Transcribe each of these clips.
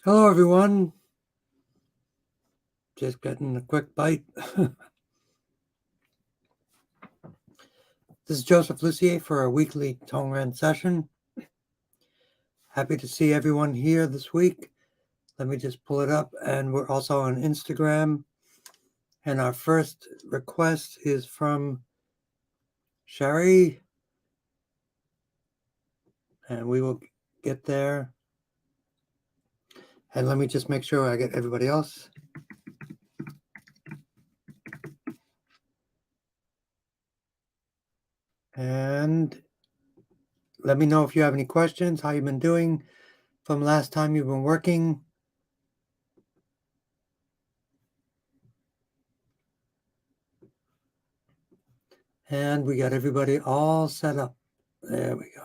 Hello, everyone. Just getting a quick bite. This is Joseph Lucier for our weekly Tongren session. Happy to see everyone here this week. Let me just pull it up. And we're also on Instagram. And our first request is from Sherry. And we will get there. And let me just make sure I get everybody else. And let me know if you have any questions, how you've been doing from last time you've been working. And we got everybody all set up. There we go.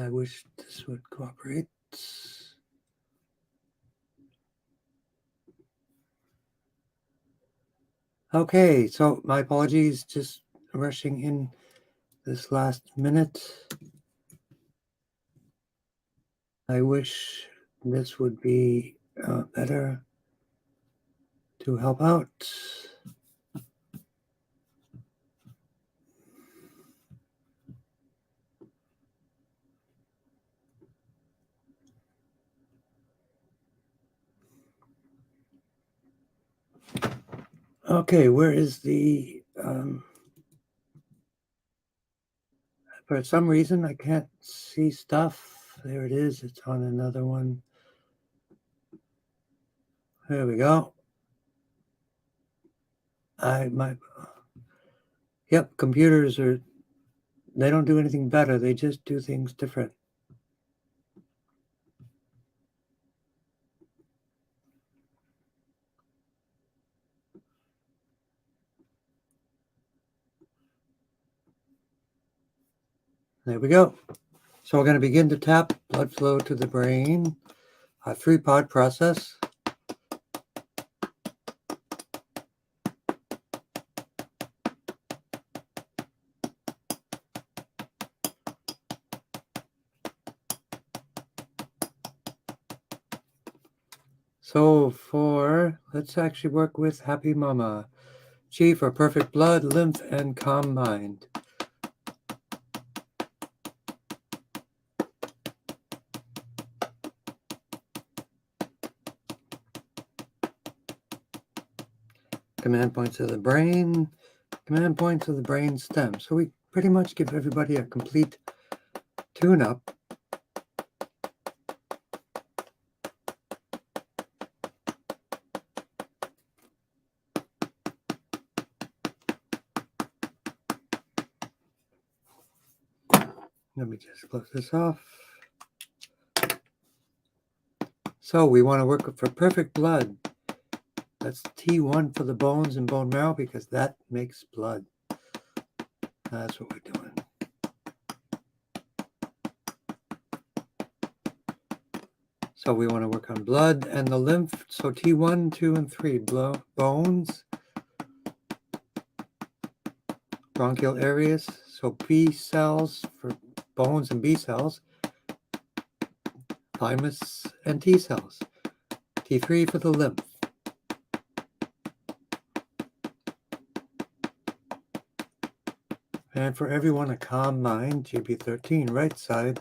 I wish this would cooperate. Okay, so my apologies, just rushing in this last minute. I wish this would be better to help out. Okay, where is the, for some reason I can't see stuff. There it is, it's on another one. There we go. Yep, computers they don't do anything better, they just do things different. There we go. So we're going to begin to tap blood flow to the brain, a 3-part process. So let's actually work with Happy Mama. Chi for perfect blood, lymph, and calm mind. Command points of the brain, command points of the brain stem. So we pretty much give everybody a complete tune-up. Let me just close this off. So we want to work for perfect blood. That's T1 for the bones and bone marrow because that makes blood. That's what we're doing. So we want to work on blood and the lymph. So T1, 2, and 3, bones, bronchial areas. So B cells for bones and B cells, thymus and T cells. T3 for the lymph. And for everyone, a calm mind, GB13, right side.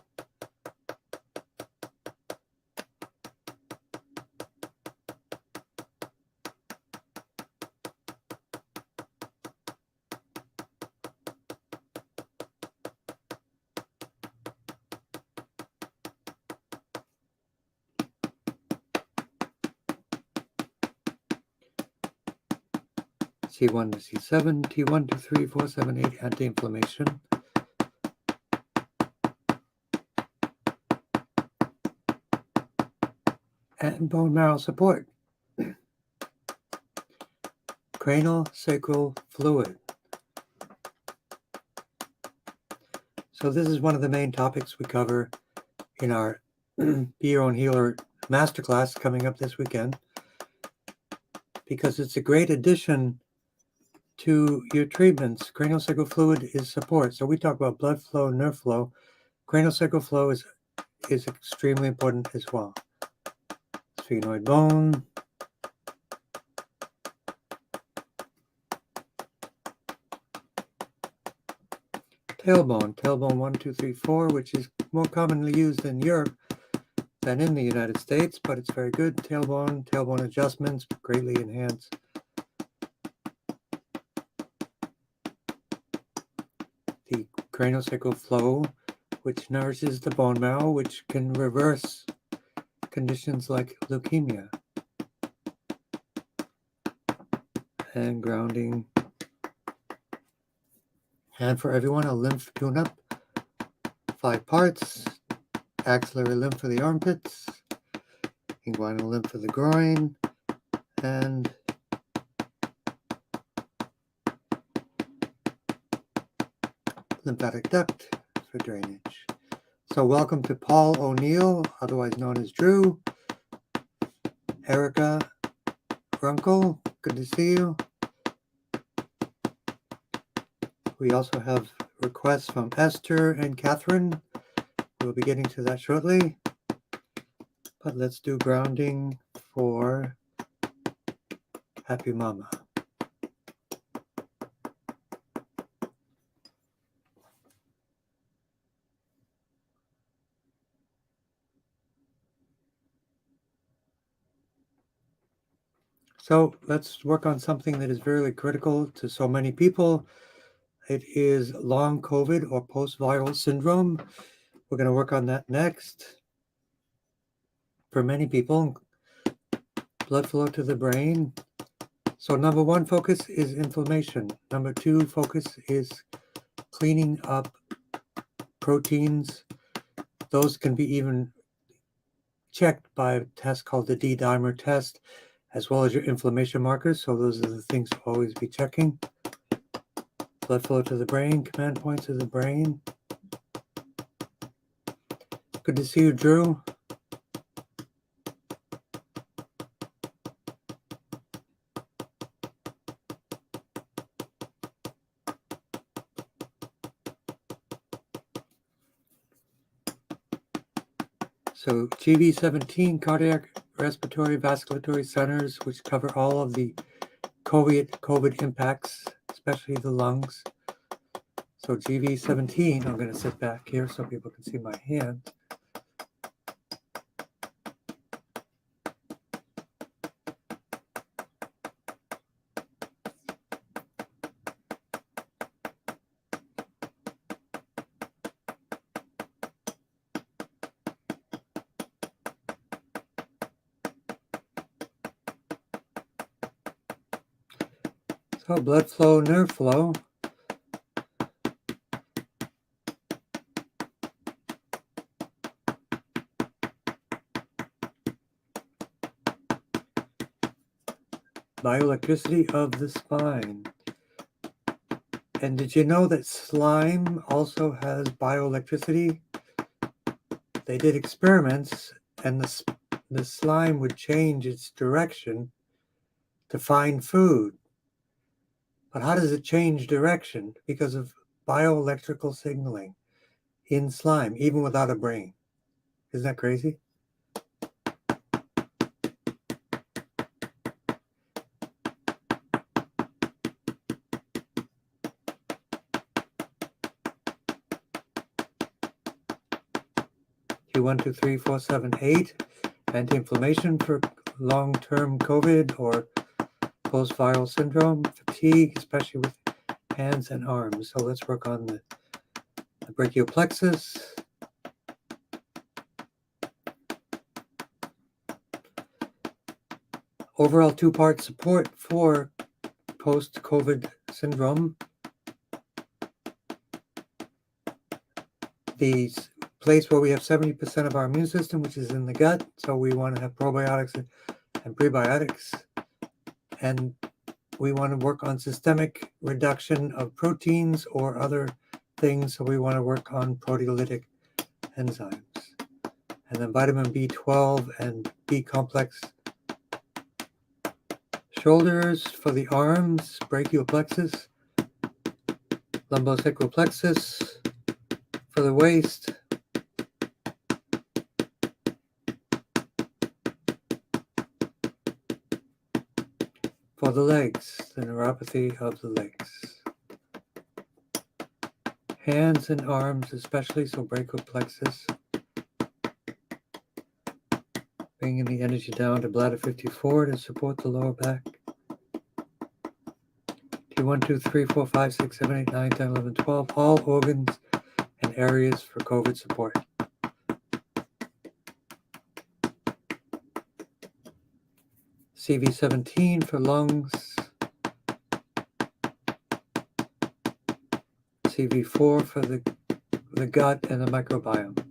C1 to C7, T1 to 3, 4, 7, 8, anti-inflammation. And bone marrow support. Cranial sacral fluid. So this is one of the main topics we cover in our Be Your Own Healer Masterclass coming up this weekend, because it's a great addition to your treatments. Craniosacral fluid is support. So we talk about blood flow, nerve flow. Craniosacral flow is extremely important as well. Sphenoid bone. Tailbone 1, 2, 3, 4, which is more commonly used in Europe than in the United States, but it's very good. Tailbone adjustments greatly enhance the craniosacral flow, which nourishes the bone marrow, which can reverse conditions like leukemia. And grounding. And for everyone, a lymph tune-up. 5 parts. Axillary lymph for the armpits, inguinal lymph for the groin, and lymphatic duct for drainage. So welcome to Paul O'Neill, otherwise known as Drew. Erica Runkle, good to see you. We also have requests from Esther and Catherine. We'll be getting to that shortly. But let's do grounding for Happy Mama. So let's work on something that is very critical to so many people. It is long COVID or post-viral syndrome. We're going to work on that next. For many people, blood flow to the brain. So number 1 focus is inflammation. Number 2 focus is cleaning up proteins. Those can be even checked by a test called the D-dimer test, as well as your inflammation markers. So those are the things to always be checking. Blood flow to the brain, command points of the brain. Good to see you, Drew. So GV17, cardiac, respiratory, vasculatory centers, which cover all of the COVID impacts, especially the lungs. So GV17, I'm going to sit back here so people can see my hand. So blood flow, nerve flow. Bioelectricity of the spine. And did you know that slime also has bioelectricity? They did experiments, and the slime would change its direction to find food. But how does it change direction? Because of bioelectrical signaling in slime, even without a brain. Isn't that crazy? Q1, 2, 3, 4, 7, 8. Anti-inflammation for long-term COVID or post-viral syndrome, fatigue, especially with hands and arms. So let's work on the brachial plexus. Overall 2-part support for post-COVID syndrome. The place where we have 70% of our immune system, which is in the gut. So we want to have probiotics and prebiotics. And we want to work on systemic reduction of proteins or other things. So we want to work on proteolytic enzymes. And then vitamin B12 and B complex shoulders for the arms, brachial plexus, lumbosacral plexus for the waist, for the legs, the neuropathy of the legs. Hands and arms especially, so brachial plexus. Bringing the energy down to bladder 54 to support the lower back. T1, 2, 3, 4, 5, 6, 7, 8, 9, 10, 11, 12, all organs and areas for COVID support. CV17 for lungs. CV4 for the gut and the microbiome.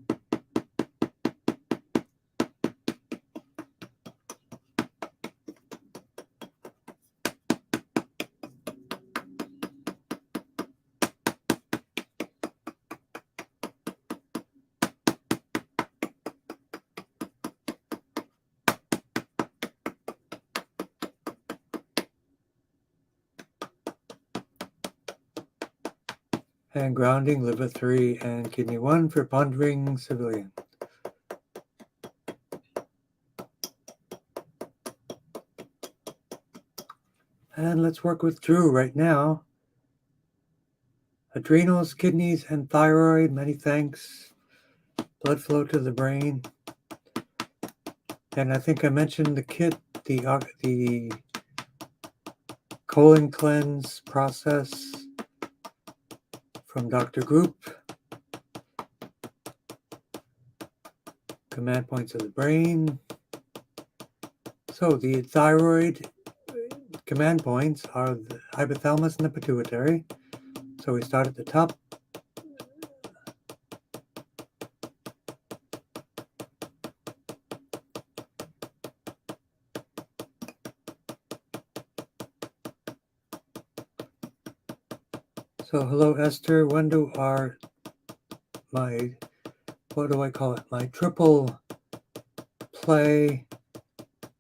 And grounding, liver 3 and kidney 1 for pondering civilian. And let's work with Drew right now. Adrenals, kidneys, and thyroid, many thanks. Blood flow to the brain. And I think I mentioned the kit, the colon cleanse process from Dr. Group. Command points of the brain. So the thyroid command points are the hypothalamus and the pituitary. So we start at the top. So hello Esther, when do what do I call it? My triple play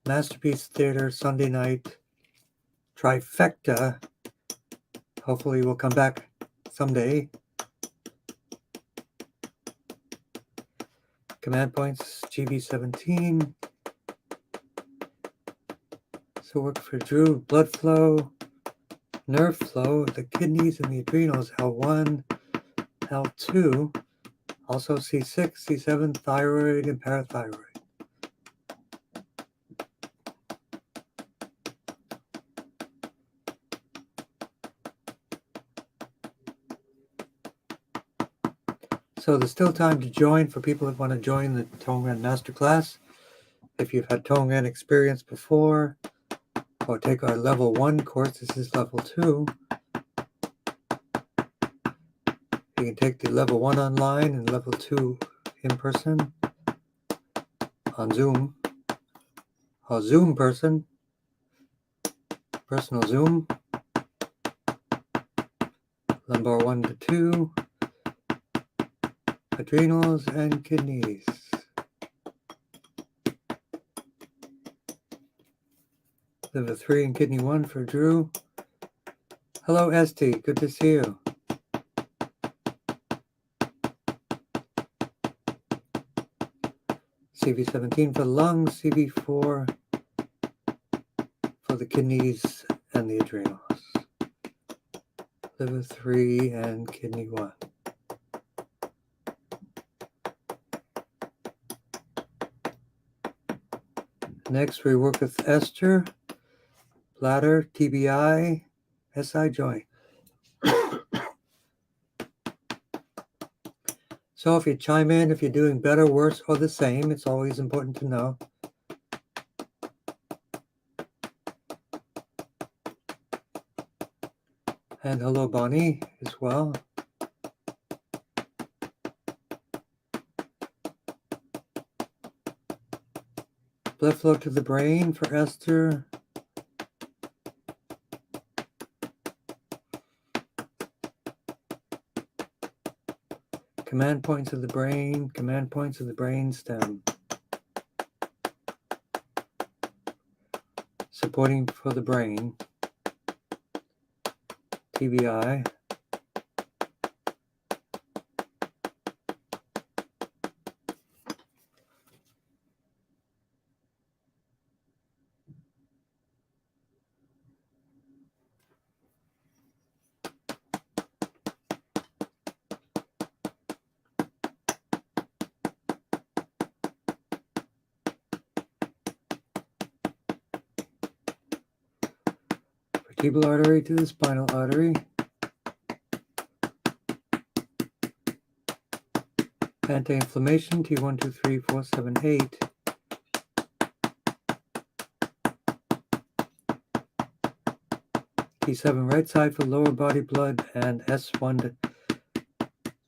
Masterpiece Theater Sunday night trifecta. Hopefully we'll come back someday. Command points, GB17. So work for Drew, blood flow, nerve flow, the kidneys and the adrenals, L1, L2, also C6, C7, thyroid and parathyroid. So there's still time to join for people that want to join the Tongren Masterclass. If you've had Tongren experience before, or take our level 1 course, this is level 2. You can take the level 1 online and level 2 in person on Zoom. A Zoom person, personal Zoom. Lumbar 1 to 2. Adrenals and kidneys. Liver 3 and kidney 1 for Drew. Hello, Esty. Good to see you. CV17 for the lungs, CV4 for the kidneys and the adrenals. Liver 3 and kidney 1. Next, we work with Esther, bladder, TBI, SI joint. So if you chime in, if you're doing better, worse, or the same, it's always important to know. And hello, Bonnie, as well. Blood flow to the brain for Esther. Command points of the brain, command points of the brain stem. supporting for the brain, TBI. Vertebral artery to the spinal artery. Anti-inflammation, T1, 2, 3, 4, 7, 8. T7 right side for lower body blood, and S1 to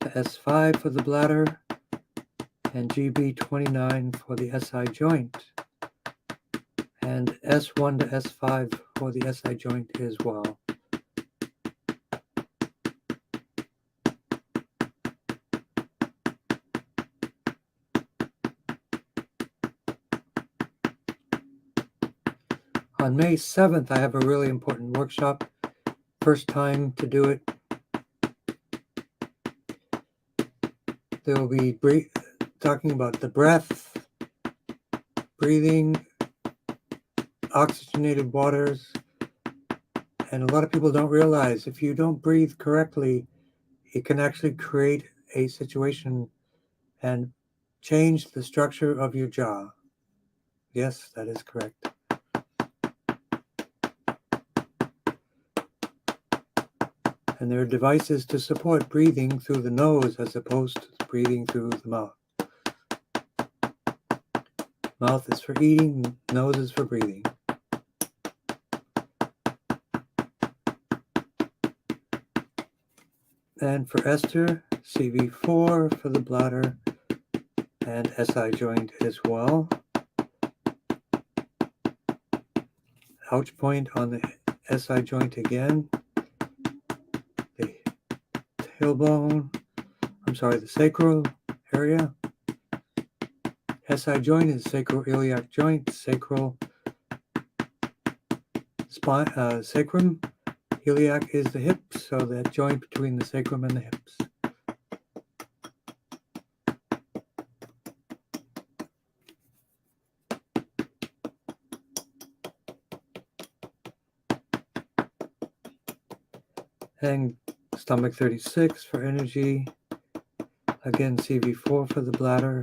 S5 for the bladder, and GB29 for the SI joint, and S1 to S5 for the SI joint as well. On May 7th, I have a really important workshop. First time to do it. There will be talking about the breath, breathing, oxygenated waters, and a lot of people don't realize if you don't breathe correctly, it can actually create a situation and change the structure of your jaw. Yes, that is correct. And there are devices to support breathing through the nose as opposed to breathing through the mouth. Mouth is for eating, nose is for breathing. And for Esther, CV4 for the bladder and SI joint as well. Ouch point on the SI joint again. The tailbone, the sacral area. SI joint is sacroiliac joint, sacral spine, sacrum. Iliac is the hips, so that joint between the sacrum and the hips. And stomach 36 for energy. Again, CV4 for the bladder.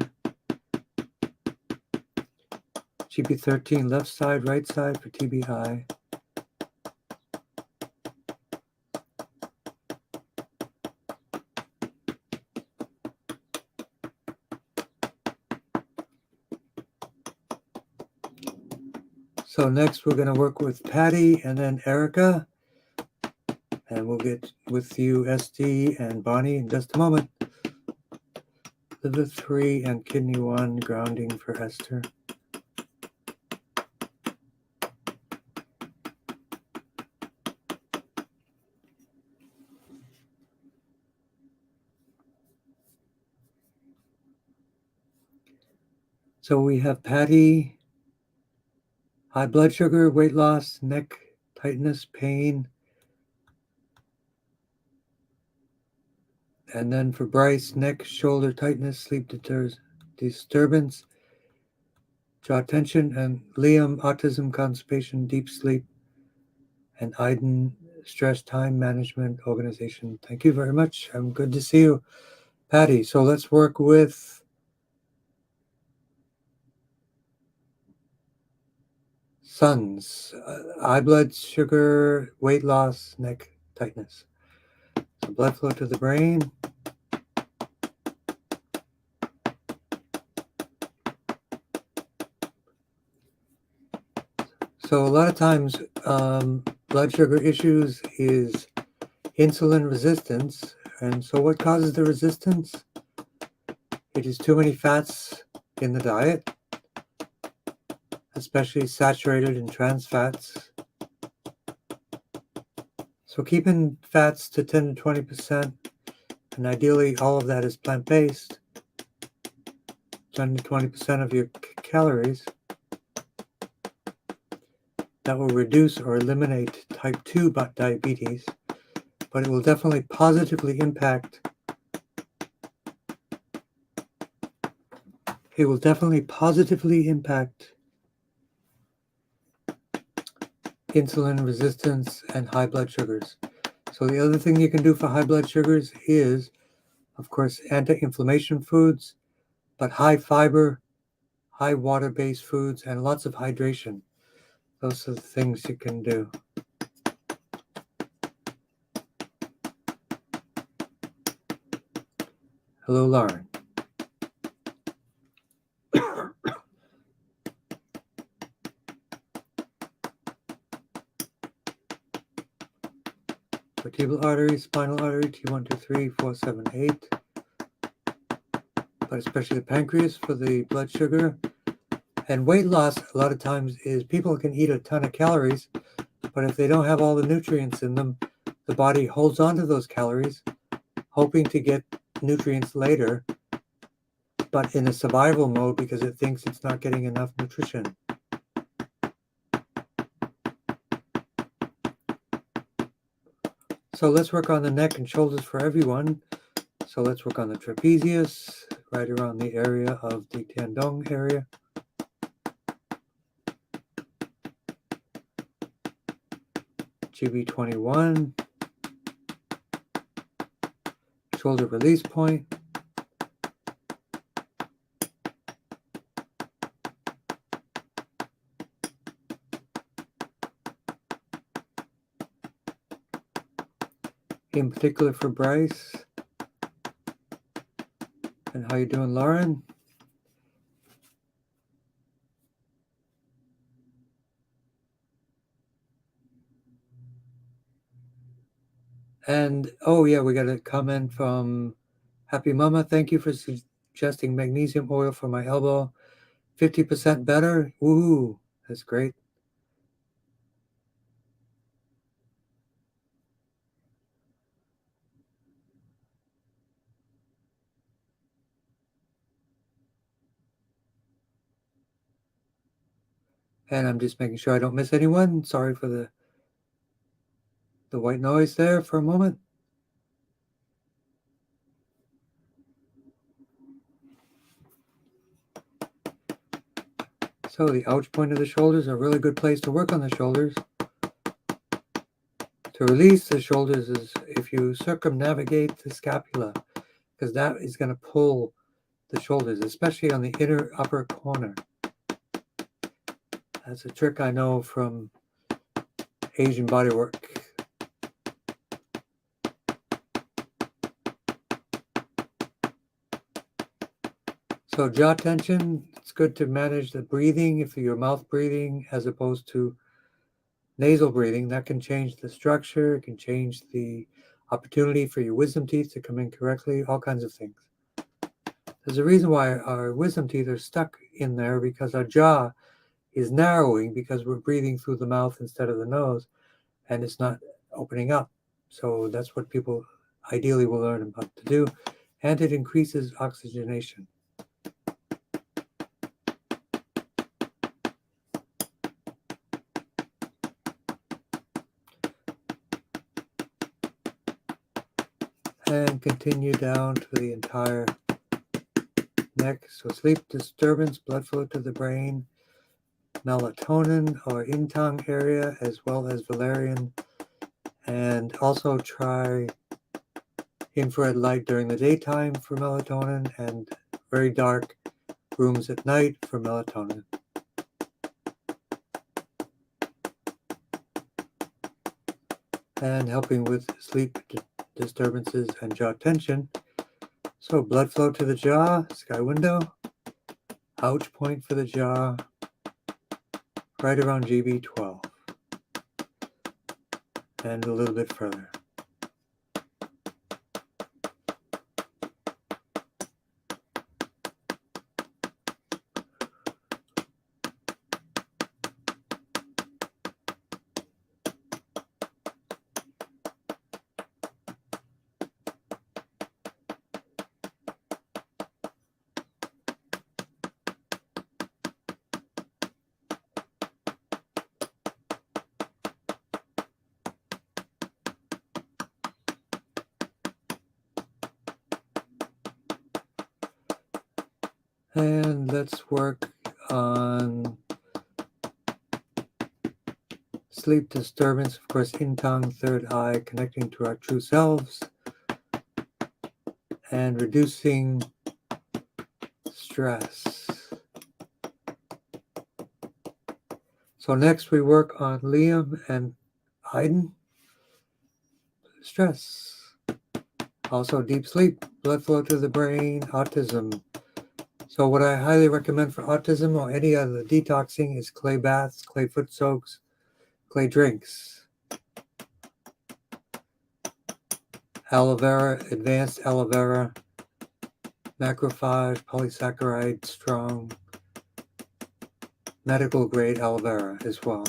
GB13 left side, right side for TBI. So next we're going to work with Patty and then Erica. And we'll get with you, SD and Bonnie, in just a moment. Liver 3 and kidney 1, grounding for Esther. So we have Patty, high blood sugar, weight loss, neck tightness, pain. And then for Bryce, neck, shoulder tightness, sleep disturbance, jaw tension, and Liam, autism, constipation, deep sleep, and Iden, stress, time management, organization. Thank you very much. I'm good to see you, Patty. So let's work with sons, high blood sugar, weight loss, neck tightness. So blood flow to the brain. So a lot of times blood sugar issues is insulin resistance. And so what causes the resistance? It is too many fats in the diet, especially saturated and trans fats. So keeping fats to 10 to 20%, and ideally all of that is plant-based, 10 to 20% of your calories. that will reduce or eliminate type 2 diabetes, but it will definitely positively impact insulin resistance and high blood sugars. So the other thing you can do for high blood sugars is, of course, anti-inflammation foods, but high fiber, high water-based foods, and lots of hydration. Those are the things you can do. Hello, Lauren. Vertebral artery, spinal artery, T1, 2, 3, 4, 7, 8. But especially the pancreas for the blood sugar. And weight loss, a lot of times, is people can eat a ton of calories, but if they don't have all the nutrients in them, the body holds on to those calories, hoping to get nutrients later, but in a survival mode because it thinks it's not getting enough nutrition. So let's work on the neck and shoulders for everyone. So let's work on the trapezius, right around the area of the tendon area. GB21, shoulder release point. In particular for Bryce. And how you doing, Lauren? And, oh yeah, we got a comment from Happy Mama. Thank you for suggesting magnesium oil for my elbow. 50% better? Woohoo, that's great. And I'm just making sure I don't miss anyone. Sorry for the white noise there for a moment. So the ouch point of the shoulders are a really good place to work on the shoulders. To release the shoulders is if you circumnavigate the scapula, because that is going to pull the shoulders, especially on the inner upper corner. That's a trick I know from Asian bodywork. So jaw tension, it's good to manage the breathing if you're mouth breathing as opposed to nasal breathing. That can change the structure, it can change the opportunity for your wisdom teeth to come in correctly, all kinds of things. There's a reason why our wisdom teeth are stuck in there, because our jaw is narrowing because we're breathing through the mouth instead of the nose, and it's not opening up. So that's what people ideally will learn about to do, and it increases oxygenation. And continue down to the entire neck. So sleep disturbance, blood flow to the brain, melatonin or Intang area, as well as valerian, and also try infrared light during the daytime for melatonin and very dark rooms at night for melatonin. And helping with sleep disturbances and jaw tension. So blood flow to the jaw, sky window, ouch point for the jaw, right around GB12, and a little bit further. And let's work on sleep disturbance, of course, in tongue, third eye, connecting to our true selves, and reducing stress. So next we work on Liam and Haydn, stress. Also deep sleep, blood flow to the brain, autism. So what I highly recommend for autism or any other detoxing is clay baths, clay foot soaks, clay drinks. Aloe vera, advanced aloe vera, macrophage, polysaccharide, strong, medical grade aloe vera as well.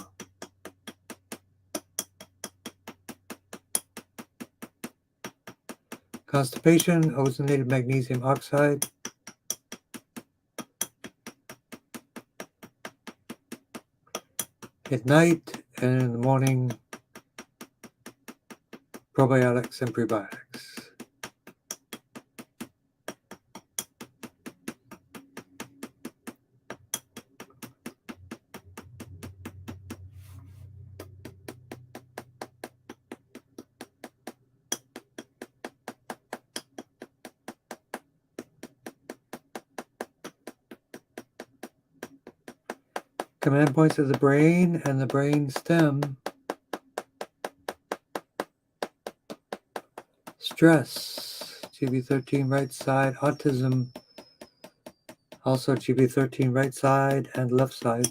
Constipation, ozonated magnesium oxide. At night and in the morning, probiotics and prebiotics. Command points of the brain and the brain stem. Stress, GB13 right side, autism, also GB13 right side and left side.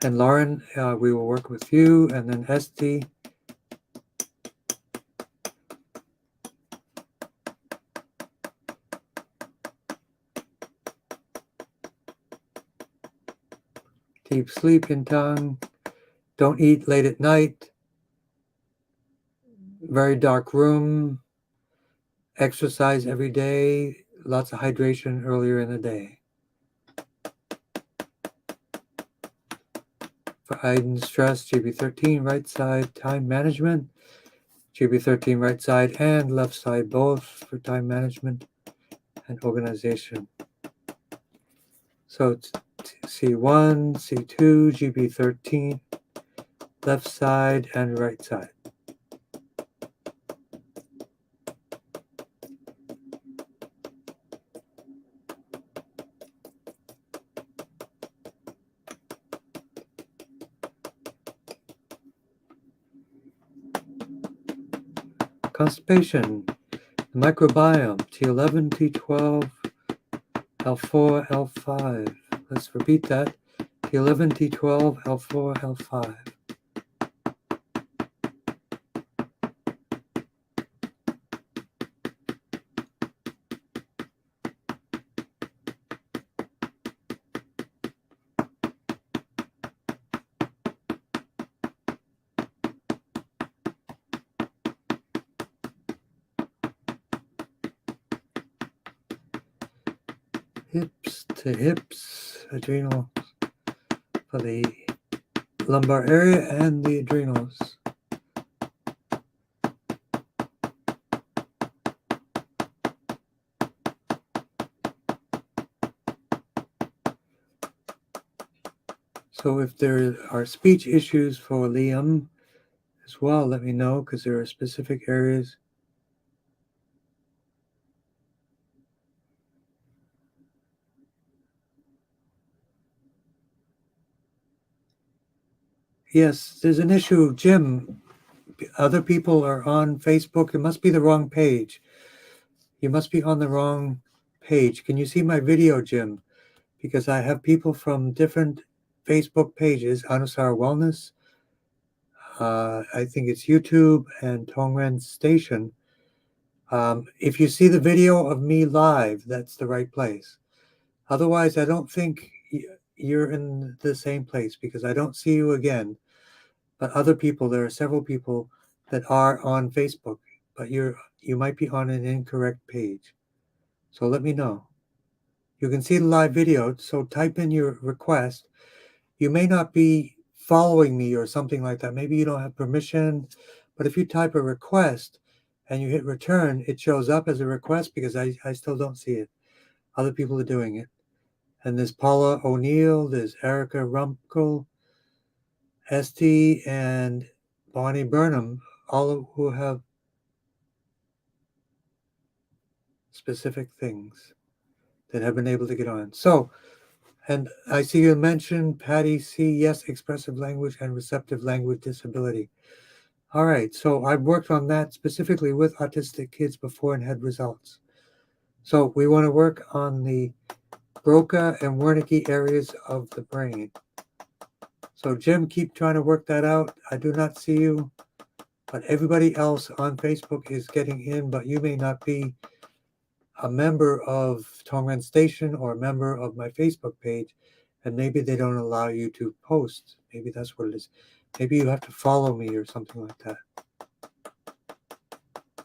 And Lauren, we will work with you, and then Esty. Deep sleep in tongue. Don't eat late at night. Very dark room. Exercise every day. Lots of hydration earlier in the day. For Iden stress, GB13 right side, time management. GB13 right side and left side both for time management and organization. So it's C1, C2, GB13, left side and right side. Constipation, the microbiome, T11, T12, L4, L5. Let's repeat that. T11, T12, L4, L5. Hips to hips, adrenal for the lumbar area and the adrenals. So if there are speech issues for Liam as well, let me know, because there are specific areas. Yes, there's an issue, Jim. Other people are on Facebook. It must be the wrong page. You must be on the wrong page. Can you see my video, Jim? Because I have people from different Facebook pages, Anusar Wellness, I think it's YouTube and Tongren Station. If you see the video of me live, that's the right place. Otherwise, I don't think you're in the same place, because I don't see you again. But other people, there are several people that are on Facebook, but you might be on an incorrect page. So let me know. You can see the live video, so type in your request. You may not be following me or something like that. Maybe you don't have permission, but if you type a request and you hit return, it shows up as a request because I still don't see it. Other people are doing it. And there's Paula O'Neill, there's Erica Rumpkel, Esty, and Bonnie Burnham, all who have specific things that have been able to get on. So, and I see you mentioned Patty C. Yes, expressive language and receptive language disability. All right, so I've worked on that specifically with autistic kids before and had results. So we want to work on the Broca and Wernicke areas of the brain. So Jim, keep trying to work that out. I do not see you, but everybody else on Facebook is getting in, but you may not be a member of Tongren Station or a member of my Facebook page, and maybe they don't allow you to post. Maybe that's what it is. Maybe you have to follow me or something like that.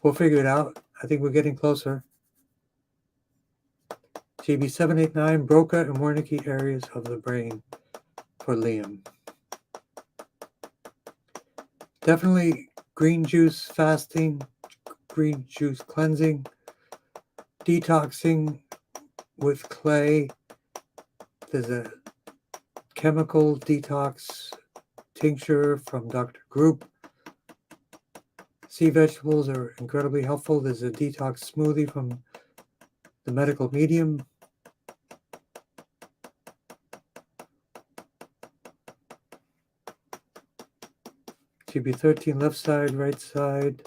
We'll figure it out. I think we're getting closer. GB789, Broca and Wernicke areas of the brain for Liam. Definitely green juice fasting, green juice cleansing, detoxing with clay. There's a chemical detox tincture from Dr. Group. Sea vegetables are incredibly helpful. There's a detox smoothie from the medical medium. GB13, left side, right side.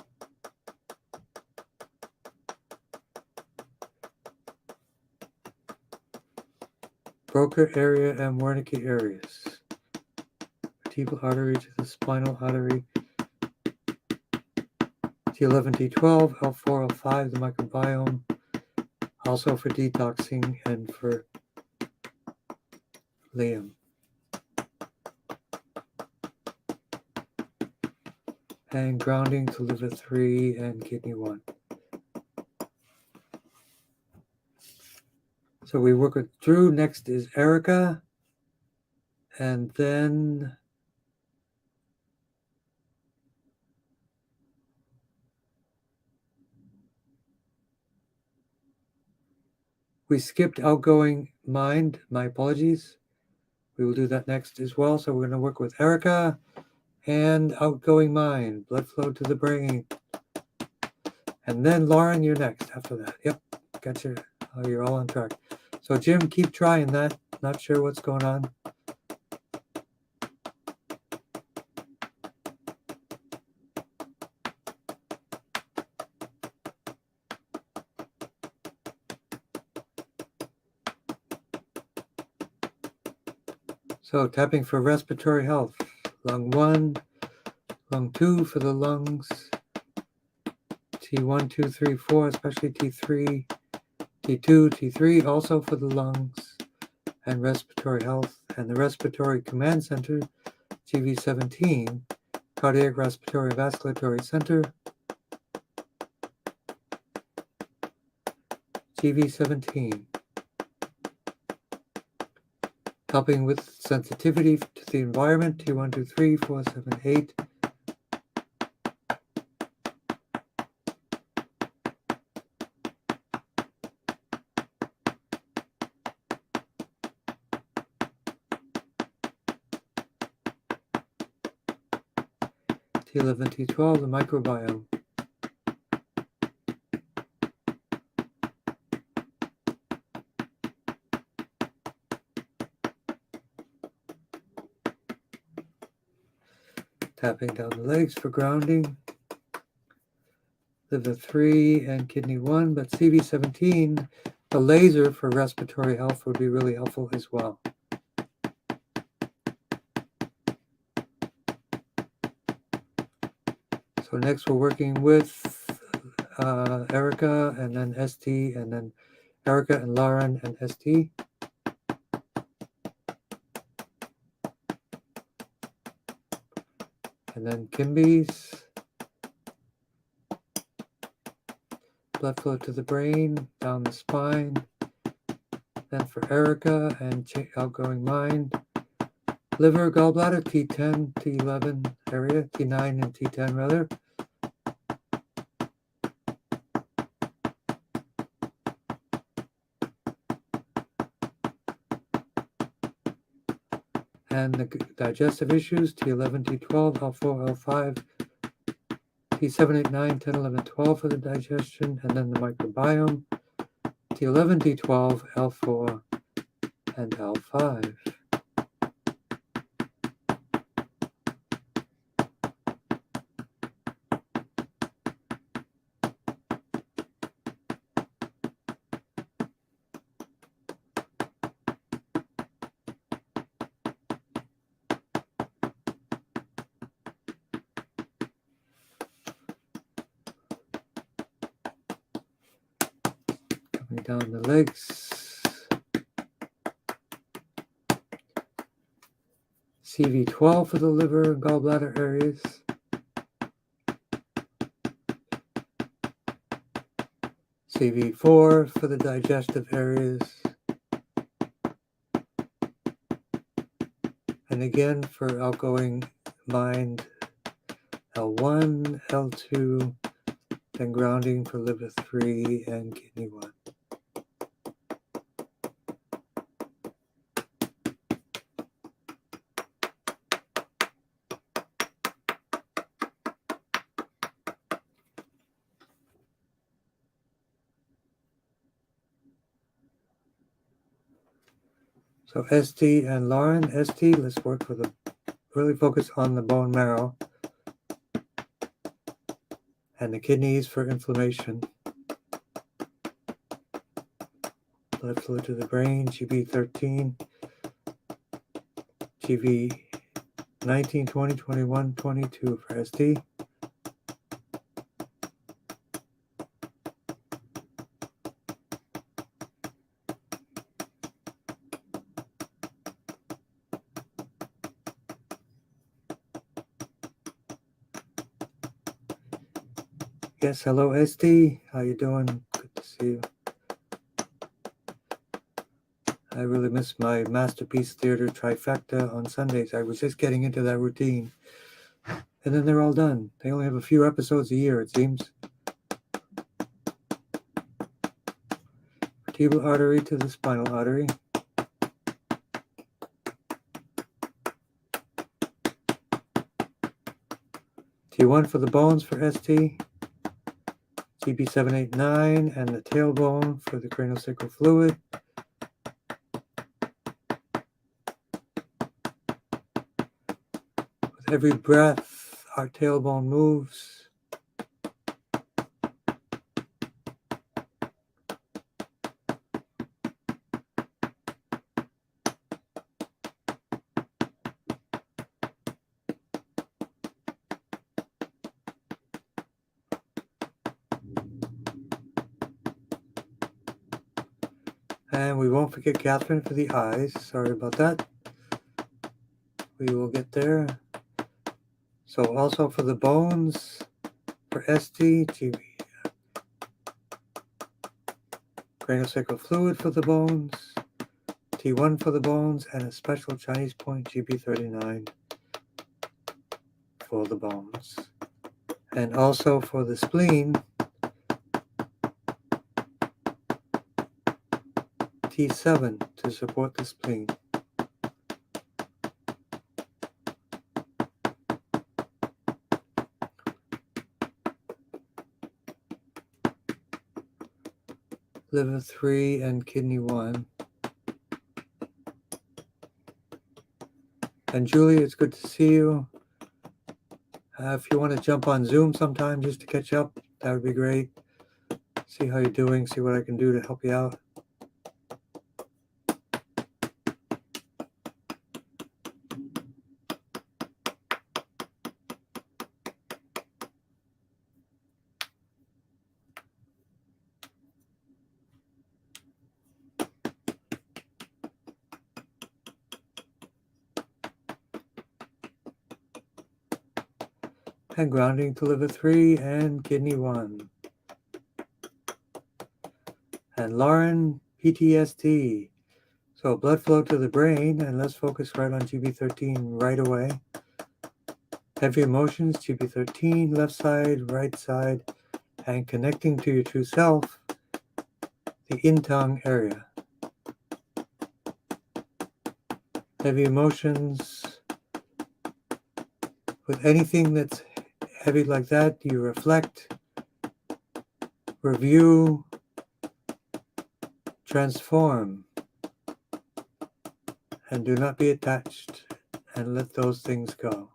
Broca area and Wernicke areas. Vertebral artery to the spinal artery. T11, T12, L4, L5, the microbiome. Also for detoxing and for Liam. And grounding to liver 3 and kidney 1. So we work with Drew. Next is Erica. And then we skipped outgoing mind. My apologies. We will do that next as well. So we're going to work with Erica and outgoing mind, blood flow to the brain. And then Lauren, you're next after that. Yep, gotcha. Oh, you're all on track. So Jim, keep trying that. Not sure what's going on. So tapping for respiratory health. Lung 1, lung 2 for the lungs. T1, 2, 3, 4, especially T3, T2, T3 also for the lungs and respiratory health. And the Respiratory Command Center, GV17, Cardiac Respiratory Vasculatory Center, GV17, helping with sensitivity to the environment, T1, 2, 3, 4, 7, 8. T11, T12, the microbiome. Tapping down the legs for grounding. Liver 3 and kidney 1, but CV17, the laser for respiratory health would be really helpful as well. So next we're working with Erica and then ST and then Erica and Lauren and ST. And then Kimby's. Blood flow to the brain, down the spine. Then for Erica and outgoing mind. Liver, gallbladder, T10, T11 area, T9 and T10 rather. and the digestive issues, T11, T12, L4, L5, T7, 8, 9, 10, 11, 12 for the digestion, and then the microbiome, T11, T12, L4, and L5. Coming down the legs, CV12 for the liver and gallbladder areas, CV4 for the digestive areas, and again for outgoing mind, L1, L2, then grounding for liver 3 and kidney 1. So ST and Lauren, ST, let's work for really focus on the bone marrow and the kidneys for inflammation. Blood flow to the brain, GB13, GB 19, 20, 21, 22 for ST. Yes, hello ST, how you doing? Good to see you. I really miss my Masterpiece Theater trifecta on Sundays. I was just getting into that routine. And then they're all done. They only have a few episodes a year, it seems. Vertebral artery to the spinal artery. T1 for the bones for ST. GB789 and the tailbone for the craniosacral fluid. With every breath, our tailbone moves. And we won't forget Catherine for the eyes. Sorry about that. We will get there. So also for the bones, for ST, GB, craniosacral fluid for the bones, T1 for the bones, and a special Chinese point, GB39 for the bones. And also for the spleen, T7 to support the spleen. Liver 3 and kidney 1. And Julie, it's good to see you. If you want to jump on Zoom sometime just to catch up, that would be great. See how you're doing, see what I can do to help you out. And grounding to liver 3 and kidney 1. And Lauren, PTSD. So blood flow to the brain, and let's focus right on GB13 right away. Heavy emotions, GB13, left side, right side, and connecting to your true self, the in-tongue area. heavy emotions. With anything that's heavy like that, you reflect, review, transform, and do not be attached, and let those things go.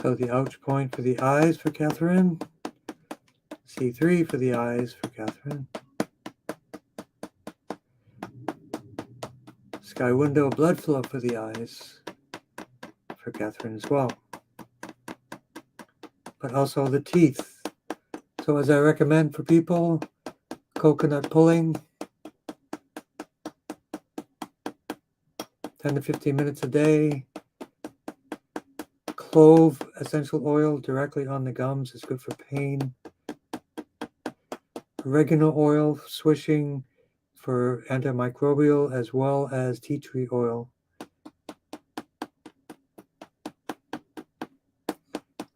So the ouch point for the eyes for Catherine, C3 for the eyes for Catherine, sky window blood flow for the eyes for Catherine as well, but also the teeth. So as I recommend for people, coconut pulling, 10 to 15 minutes a day. Clove essential oil directly on the gums is good for pain. Oregano oil swishing for antimicrobial, as well as tea tree oil.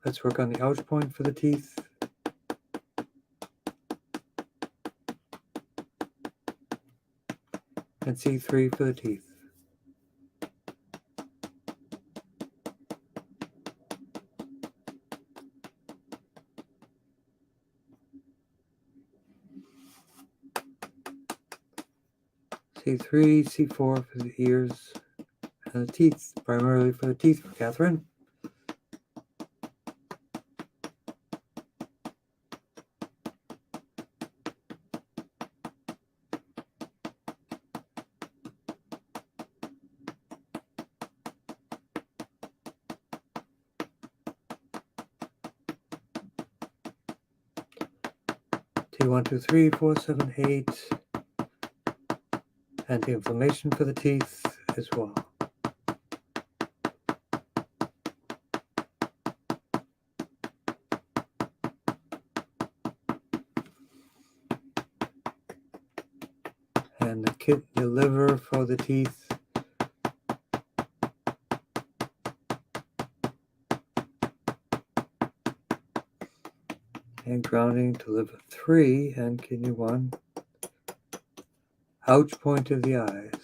Let's work on the ouch point for the teeth. And C3 for the teeth. C3, C4 for the ears and the teeth, primarily for the teeth for Catherine. T1, 2, 3, 4, 7, 8. Anti-inflammation for the teeth as well. And the liver for the teeth. And grounding to liver 3 and kidney 1. Ouch point of the eyes.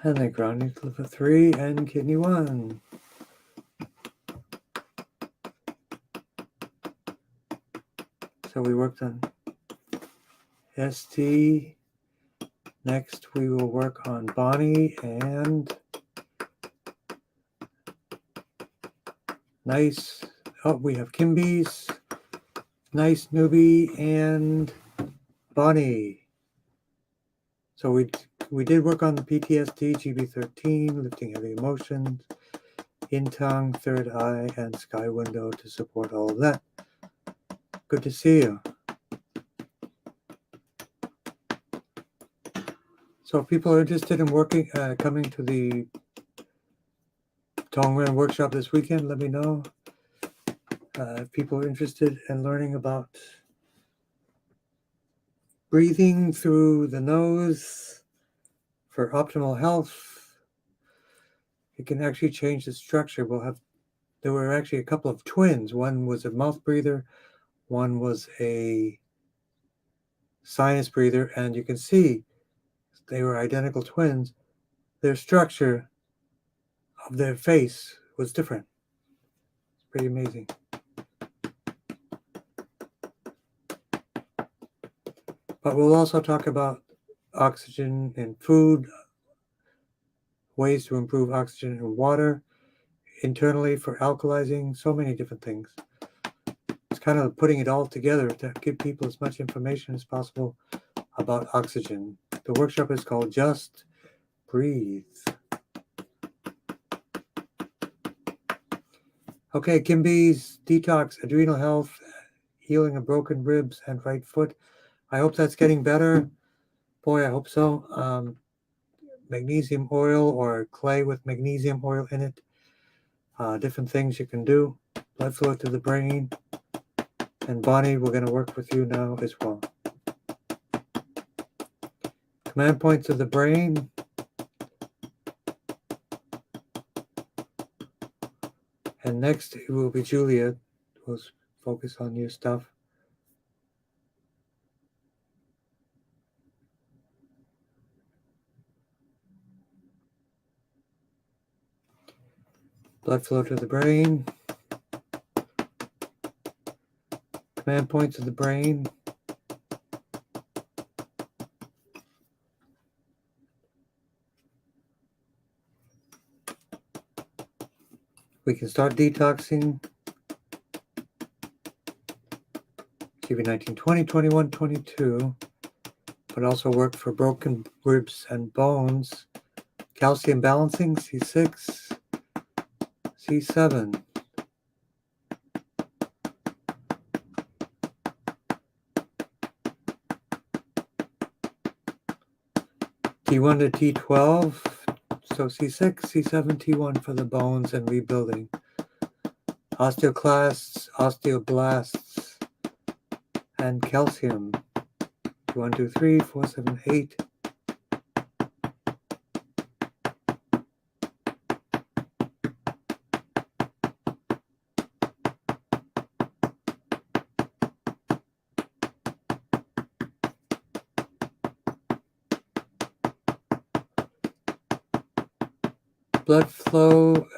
And then grounding to liver 3 and kidney 1. So we worked on ST. Next we will work on Bonnie and Nice. Oh, we have Kimby's, Nice Newbie, and Bonnie. So we did work on the PTSD, GB13, lifting heavy emotions, in tongue, third eye, and sky window to support all of that. Good to see you. So if people are interested in coming to the Tongren workshop this weekend, let me know. If people are interested in learning about breathing through the nose for optimal health, it can actually change the structure. There were actually a couple of twins. One was a mouth breather, one was a sinus breather, and you can see they were identical twins. Their structure of their face was different. It's pretty amazing. But we'll also talk about oxygen in food, ways to improve oxygen in water, internally for alkalizing, so many different things. It's kind of putting it all together to give people as much information as possible about oxygen. The workshop is called Just Breathe. Okay, Kimby's Detox, Adrenal Health, Healing of Broken Ribs and Right Foot. I hope that's getting better. Boy, I hope so. Magnesium oil or clay with magnesium oil in it. Different things you can do. Blood flow to the brain. And Bonnie, we're going to work with you now as well. Command points of the brain. And next it will be Julia, who'll focus on your stuff. Blood flow to the brain. Command points of the brain. We can start detoxing. TV 19, 20, 21, 22. But also work for broken ribs and bones. Calcium balancing, C6, C7. T1 to T12, so C6, C7, T1 for the bones and rebuilding. Osteoclasts, osteoblasts, and calcium. 1, 2, 3, 4, 7, 8. Blood flow,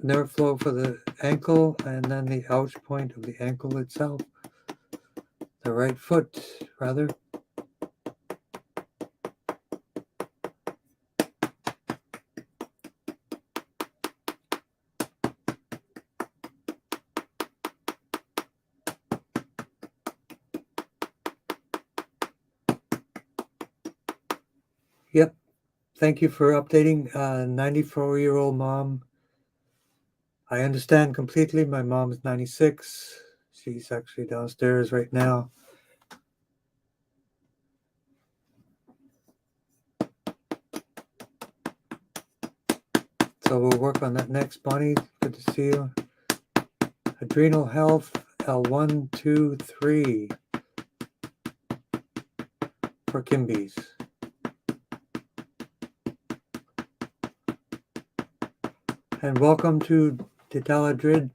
nerve flow for the ankle, and then the ouch point of the ankle itself. The right foot, rather. Yep. Thank you for updating. 94-year-old mom. I understand completely. My mom is 96. She's actually downstairs right now. So we'll work on that next, Bonnie. Good to see you. Adrenal health, L1, 2, 3 for Kimby's. And welcome to Detaladrid.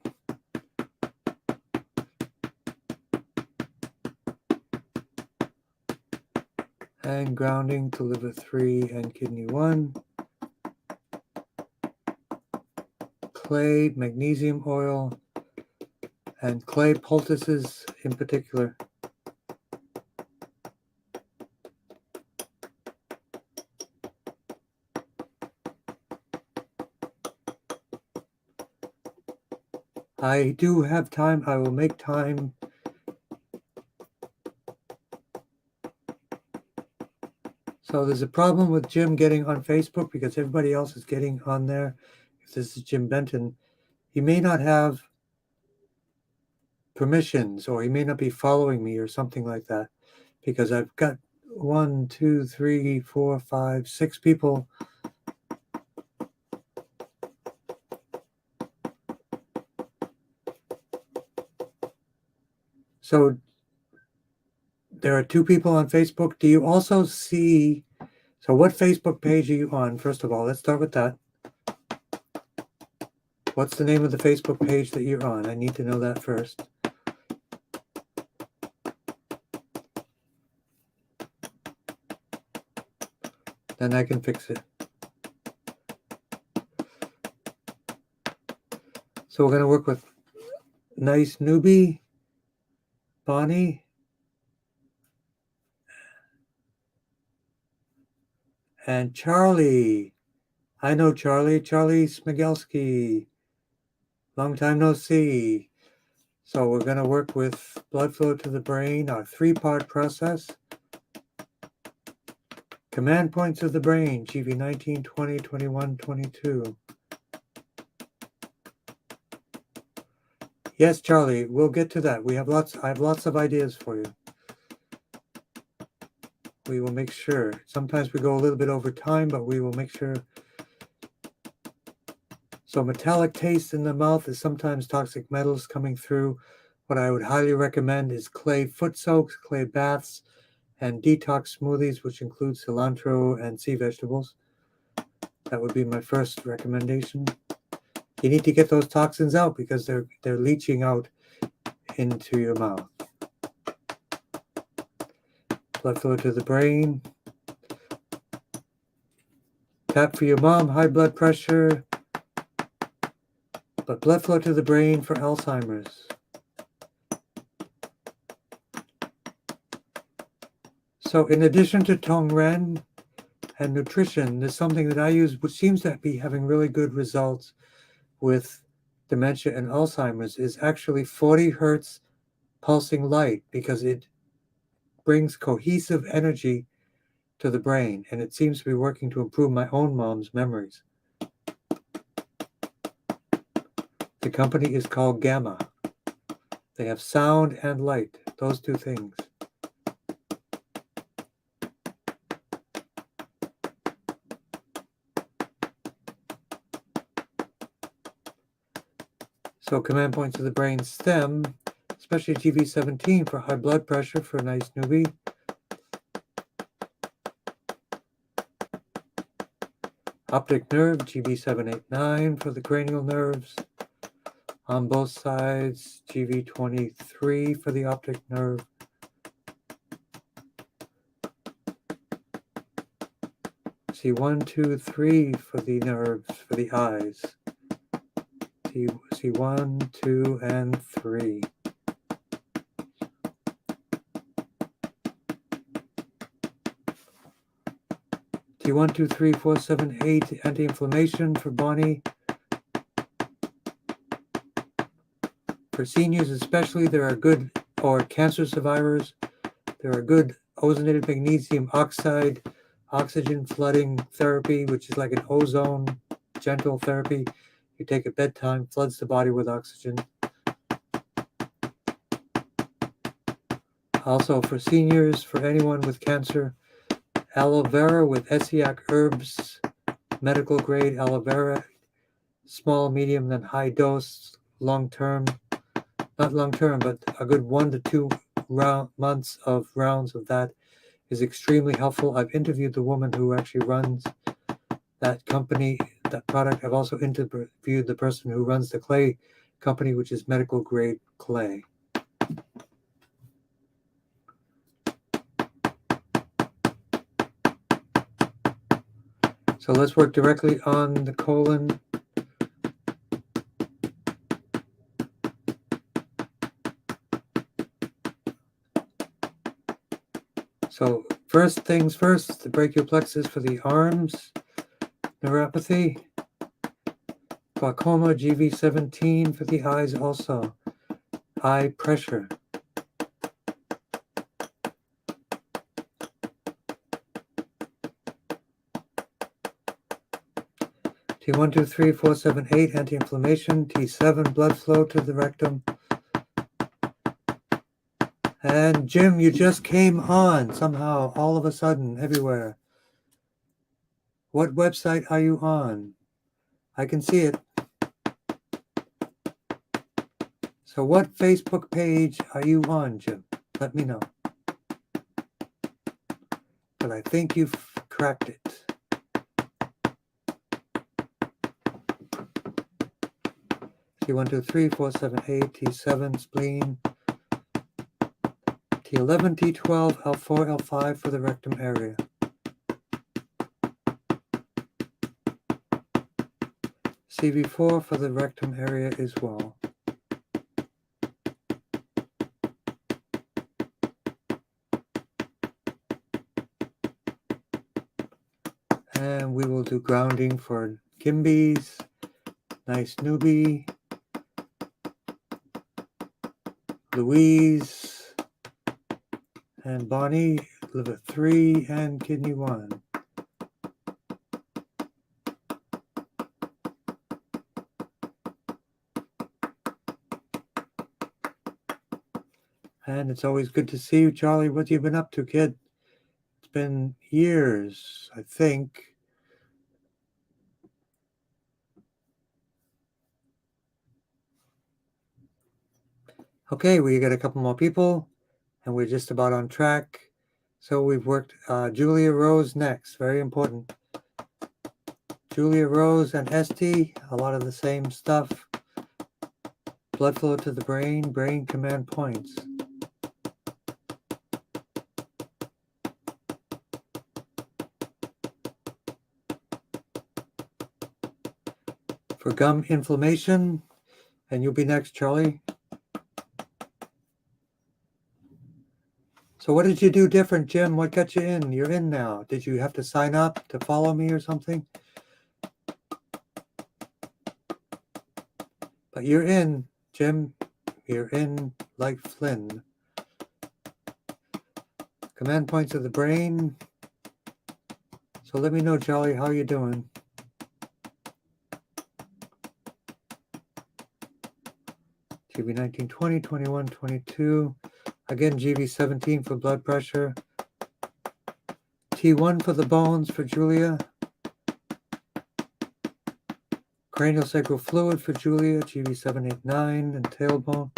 And grounding to liver 3 and kidney 1. Clay, magnesium oil, and clay poultices in particular. I do have time. I will make time. So there's a problem with Jim getting on Facebook because everybody else is getting on there. If this is Jim Benton, he may not have permissions or he may not be following me or something like that because I've got 1, 2, 3, 4, 5, 6 people. So there are 2 people on Facebook. Do you also see, so what Facebook page are you on? First of all, let's start with that. What's the name of the Facebook page that you're on? I need to know that first. Then I can fix it. So we're going to work with Nice Newbie, Bonnie, and Charlie. I know Charlie. Charlie Smigelski. Long time no see. So we're going to work with blood flow to the brain, our 3-part process. Command points of the brain, GV 19, 20, 21, 22. Yes, Charlie, we'll get to that. I have lots of ideas for you. We will make sure. Sometimes we go a little bit over time, but we will make sure. So metallic taste in the mouth is sometimes toxic metals coming through. What I would highly recommend is clay foot soaks, clay baths, and detox smoothies, which include cilantro and sea vegetables. That would be my first recommendation. You need to get those toxins out because they're leaching out into your mouth. Blood flow to the brain. Tap for your mom, high blood pressure. But blood flow to the brain for Alzheimer's. So in addition to Tongren and nutrition, there's something that I use which seems to be having really good results with dementia and Alzheimer's is actually 40 hertz pulsing light, because it brings cohesive energy to the brain, and it seems to be working to improve my own mom's memories. The company is called Gamma. They have sound and light, those two things. So command points of the brain stem, especially GV17 for high blood pressure for a nice newbie. Optic nerve, GV789 for the cranial nerves. On both sides, GV23 for the optic nerve. C1, 2, 3 for the nerves, for the eyes. C1, 2, and 3. T1, 2, 3, 4, 7, 8, anti-inflammation for Bonnie. For seniors especially, there are good, or cancer survivors, there are good ozonated magnesium oxide, oxygen flooding therapy, which is like an ozone gentle therapy. You take at bedtime, floods the body with oxygen. Also for seniors, for anyone with cancer, aloe vera with Essiac herbs, medical grade aloe vera, small, medium, then high dose, long term, not long term, but a good 1 to 2 months of rounds of that is extremely helpful. I've interviewed the woman who actually runs that company, that product. I've also interviewed the person who runs the clay company, which is medical grade clay. So let's work directly on the colon. So first things first, the brachial plexus for the arms, neuropathy, glaucoma, GV17 for the eyes also, eye pressure. T1, 2, 3, 4, 7, 8, anti-inflammation, T7, blood flow to the rectum. And Jim, you just came on somehow, all of a sudden, everywhere. What website are you on? I can see it. So what Facebook page are you on, Jim? Let me know. But I think you've cracked it. T1, 2, 3, 4, 7, 8, T7, spleen. T11, T12, L4, L5 for the rectum area. CV4 for the rectum area as well. And we will do grounding for Kimby's, nice newbie, Louise, and Bonnie. liver 3, and kidney 1. And it's always good to see you, Charlie. What have you been up to, kid? It's been years, I think. Okay, we got a couple more people, and we're just about on track. So we've worked Julia Rose next, very important. Julia Rose and ST, a lot of the same stuff. Blood flow to the brain, brain command points. For gum inflammation, and you'll be next, Charlie. So what did you do different, Jim? What got you in? You're in now. Did you have to sign up to follow me or something? But you're in, Jim. You're in like Flynn. Command points of the brain. So let me know, Charlie, how you doing? GB 19, 20, 21, 22. Again, GB 17 for blood pressure. T1 for the bones for Julia. Cranial sacral fluid for Julia, GB 789, and tailbone.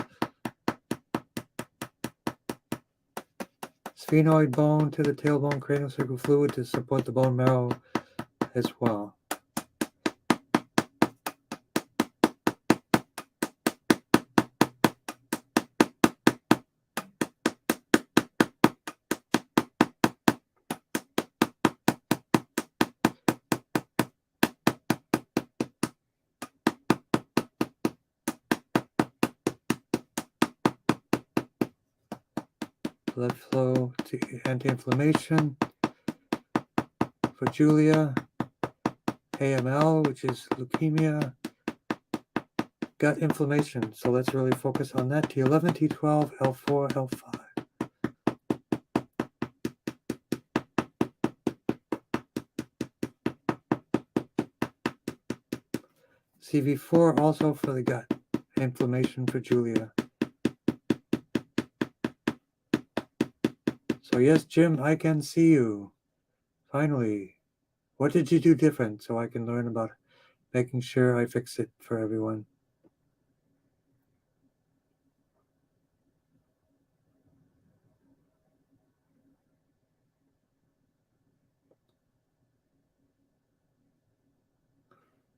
Sphenoid bone to the tailbone, cranial sacral fluid to support the bone marrow as well. Blood flow to anti-inflammation for Julia. AML, which is leukemia. Gut inflammation. So let's really focus on that. T11, T12, L4, L5. CV4 also for the gut inflammation for Julia. So yes, Jim, I can see you. Finally. What did you do different so I can learn about making sure I fix it for everyone?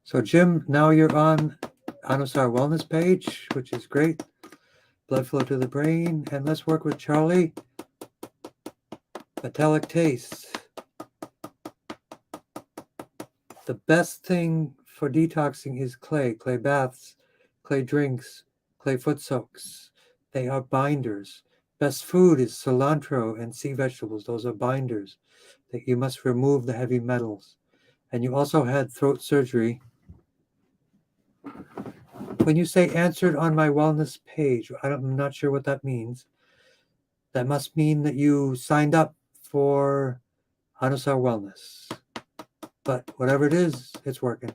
So Jim, now you're on Anusar Wellness page, which is great. Blood flow to the brain. And let's work with Charlie. Metallic taste. The best thing for detoxing is clay baths, clay drinks, clay foot soaks. They are binders. Best food is cilantro and sea vegetables. Those are binders that you must remove the heavy metals. And you also had throat surgery. When you say answered on my wellness page, I'm not sure what that means. That must mean that you signed up for Anusar Wellness. But whatever it is, it's working.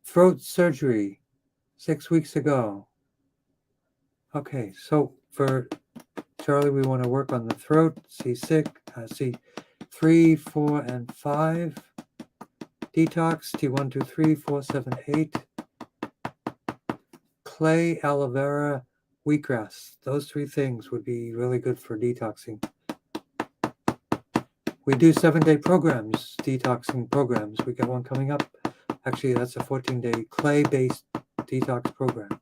Throat surgery 6 weeks ago. Okay, so for Charlie, we want to work on the throat, C3, 4, and 5. Detox, T1, 2, 3, 4, 7, 8. Clay, aloe vera, wheatgrass. Those 3 things would be really good for detoxing. We do 7-day programs, detoxing programs. We got one coming up. Actually, that's a 14-day clay-based detox program.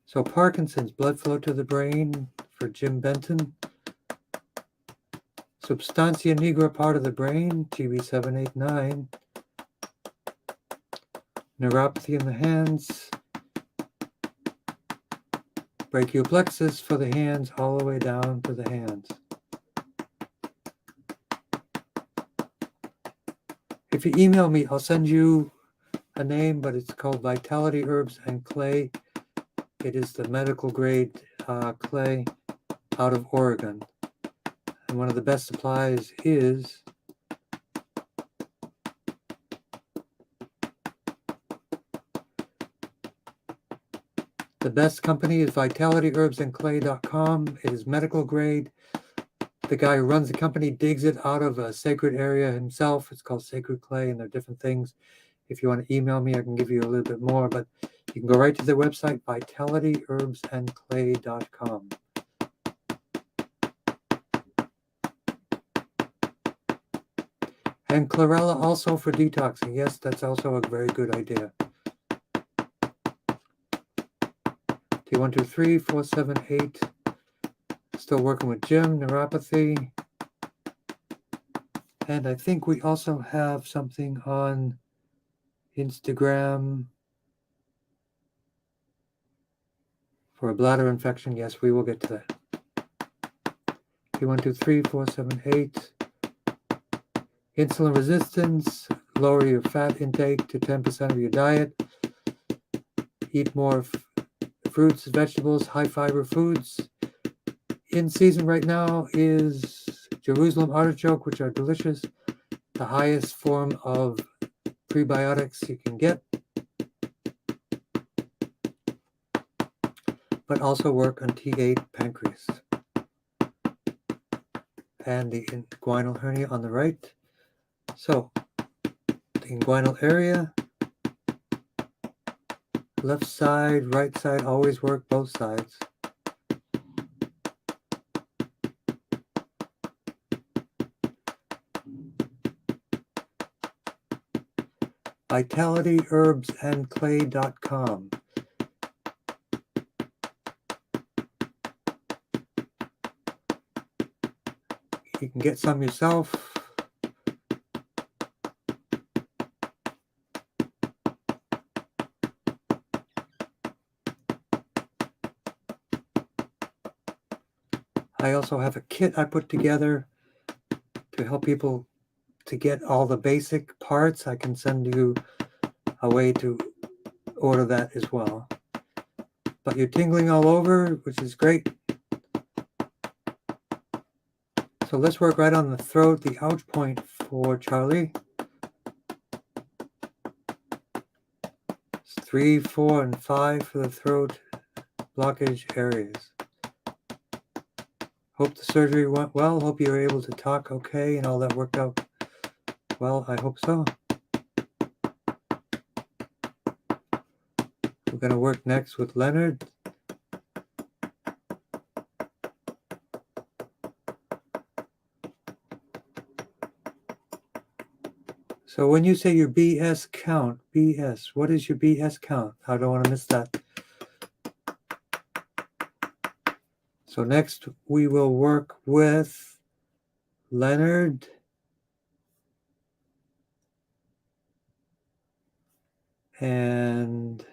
So Parkinson's, blood flow to the brain for Jim Benton. Substancia nigra, part of the brain, GB 789. Neuropathy in the hands. Brachial plexus for the hands, all the way down to the hands. If you email me, I'll send you a name, but it's called Vitality Herbs and Clay. It is the medical grade clay out of Oregon. And one of the best supplies is the best company is vitalityherbsandclay.com. It is medical grade. The guy who runs the company digs it out of a sacred area himself. It's called sacred clay, and there are different things. If you want to email me, I can give you a little bit more, but you can go right to their website, vitalityherbsandclay.com. And chlorella also for detoxing. Yes, that's also a very good idea. T123478. Still working with Jim, neuropathy. And I think we also have something on Instagram for a bladder infection. Yes, we will get to that. T123478. Insulin resistance. Lower your fat intake to 10% of your diet. Eat more fruits, vegetables, high fiber foods. In season right now is Jerusalem artichoke, which are delicious. The highest form of prebiotics you can get. But also work on T8 pancreas. And the inguinal hernia on the right. So, the inguinal area, left side, right side, always work both sides. vitalityherbsandclay.com. You can get some yourself. I also have a kit I put together to help people to get all the basic parts. I can send you a way to order that as well. But you're tingling all over, which is great. So let's work right on the throat, the ouch point for Charlie. It's 3, 4, and 5 for the throat blockage areas. Hope the surgery went well. Hope you were able to talk okay and all that worked out well. I hope so. We're going to work next with Leonard. So when you say your BS count, BS, what is your BS count? I don't want to miss that. So next we will work with Leonard. And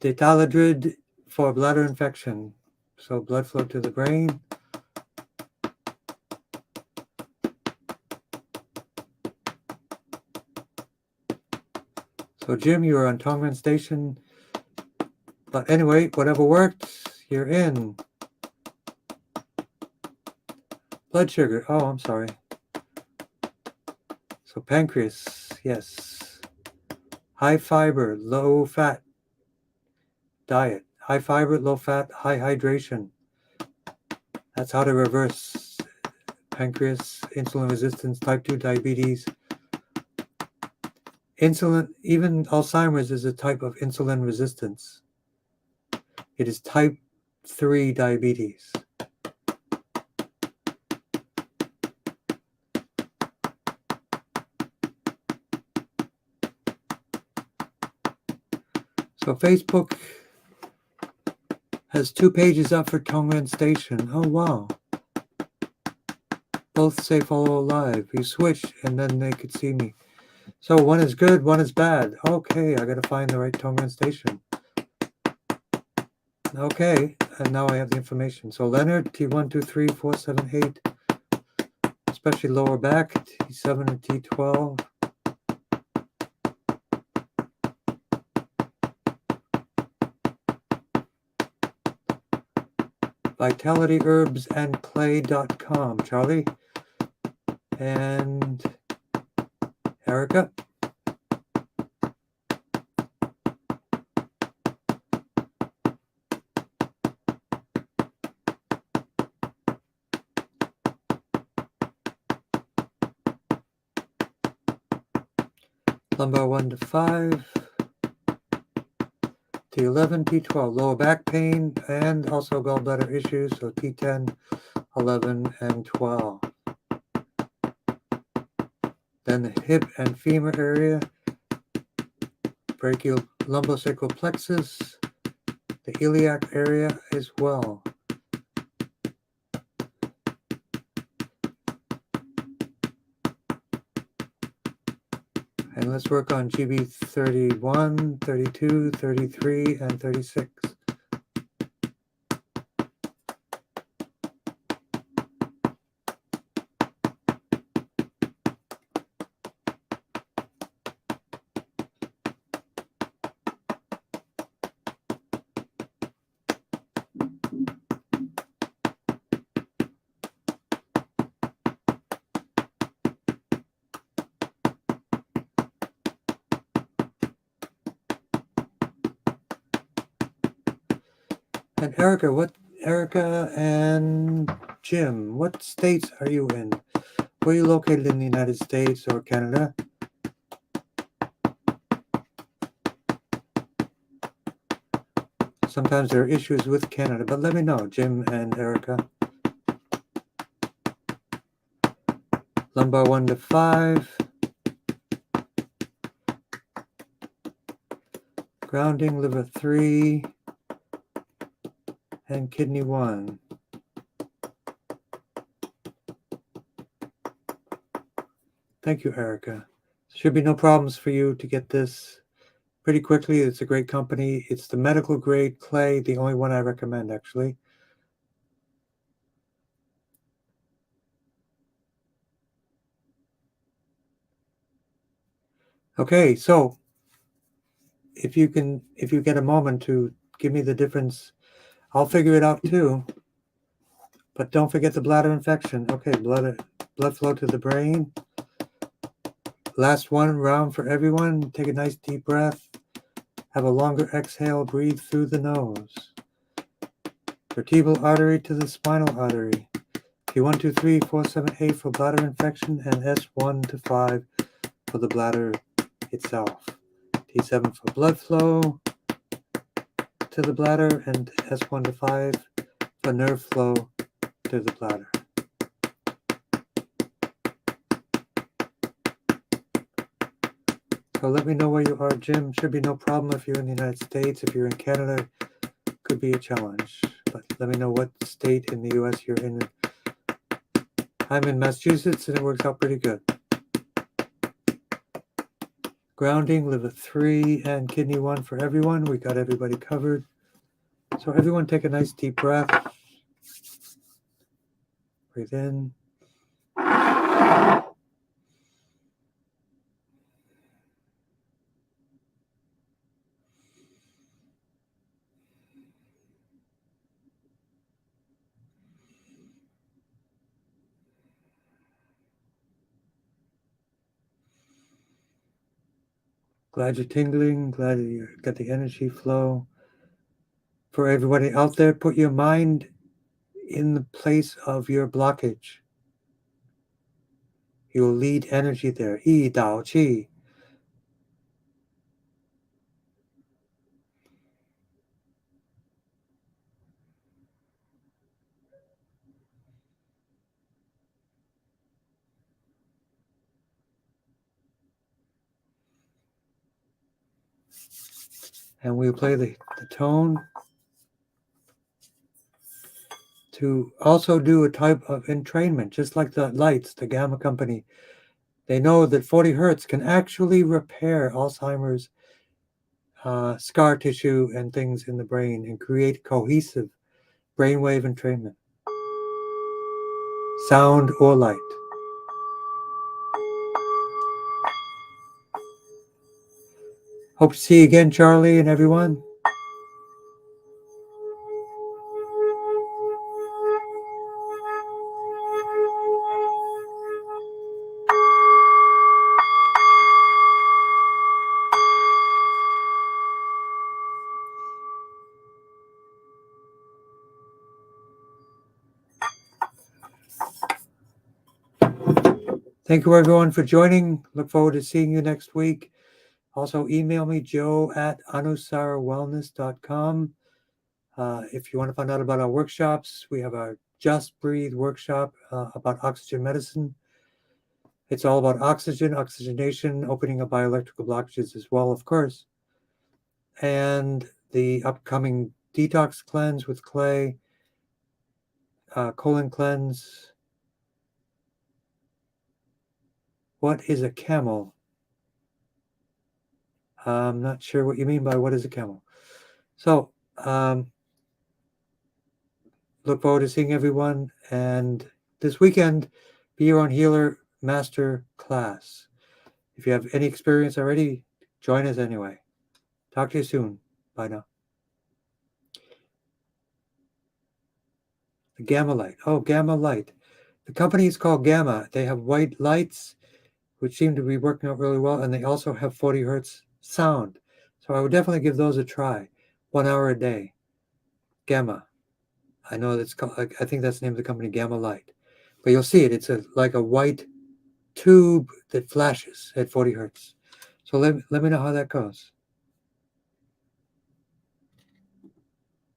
Detaladrid for bladder infection. So blood flow to the brain. So Jim, you were on Tongren Station. But anyway, whatever worked, you're in. Blood sugar. Oh, I'm sorry. So pancreas, yes. High fiber, low fat diet. High fiber, low fat, high hydration. That's how to reverse pancreas, insulin resistance, type 2 diabetes. Insulin, even Alzheimer's is a type of insulin resistance. It is type 3 diabetes. So Facebook has 2 pages up for Tongren Station. Oh, wow. Both say follow live. You switch and then they could see me. So one is good, one is bad. Okay, I got to find the right Tongren Station. Okay, and now I have the information. So Leonard, T123478, especially lower back, T7 and T12. vitalityherbsandclay.com. Charlie and Erica. Lumbar 1 to 5, T11, T12, lower back pain, and also gallbladder issues, so T10, 11, and 12. Then the hip and femur area, brachial lumbosacral plexus, the iliac area as well. And let's work on GB 31, 32, 33, and 36. And Erica and Jim, what states are you in? Where are you located in the United States or Canada? Sometimes there are issues with Canada, but let me know, Jim and Erica. Lumbar 1 to 5. Grounding, liver 3. And kidney 1. Thank you, Erica. Should be no problems for you to get this pretty quickly. It's a great company. It's the medical grade clay, the only one I recommend, actually. Okay, so if you get a moment to give me the difference, I'll figure it out too. But don't forget the bladder infection. Okay, blood flow to the brain. Last one round for everyone. Take a nice deep breath. Have a longer exhale. Breathe through the nose. Vertebral artery to the spinal artery. T1, 2, 3, 4, 7, 8 for bladder infection, and S1 to 5 for the bladder itself. T7 for blood flow to the bladder, and S1 to 5 for nerve flow to the bladder. So let me know where you are, Jim. Should be no problem if you're in the United States. If you're in Canada, could be a challenge. But let me know what state in the U.S. you're in. I'm in Massachusetts, and it works out pretty good. Grounding, liver 3, and kidney 1 for everyone. We got everybody covered. So everyone take a nice deep breath. Breathe in. Glad you're tingling. Glad you got the energy flow. For everybody out there, put your mind in the place of your blockage. You'll lead energy there. Yi Dao Qi. And we'll play the tone to also do a type of entrainment, just like the lights, the Gamma Company. They know that 40 hertz can actually repair Alzheimer's scar tissue and things in the brain and create cohesive brainwave entrainment. Sound or light. Hope to see you again, Charlie and everyone. Thank you, everyone, for joining. Look forward to seeing you next week. Also, email me, joe@anusarawellness.com. If you want to find out about our workshops, we have our Just Breathe workshop about oxygen medicine. It's all about oxygen, oxygenation, opening up bioelectrical blockages as well, of course. And the upcoming detox cleanse with clay, colon cleanse. What is a camel? I'm not sure what you mean by what is a camel. So, look forward to seeing everyone. And this weekend, be your own healer Masterclass. If you have any experience already, join us anyway. Talk to you soon. Bye now. The Gamma Light. Oh, Gamma Light. The company is called Gamma. They have white lights, which seem to be working out really well, and they also have 40 hertz sound. So I would definitely give those a try. 1 hour a day. Gamma. I know that's called, I think that's the name of the company, Gamma Light. But you'll see it. It's like a white tube that flashes at 40 hertz. So let me know how that goes.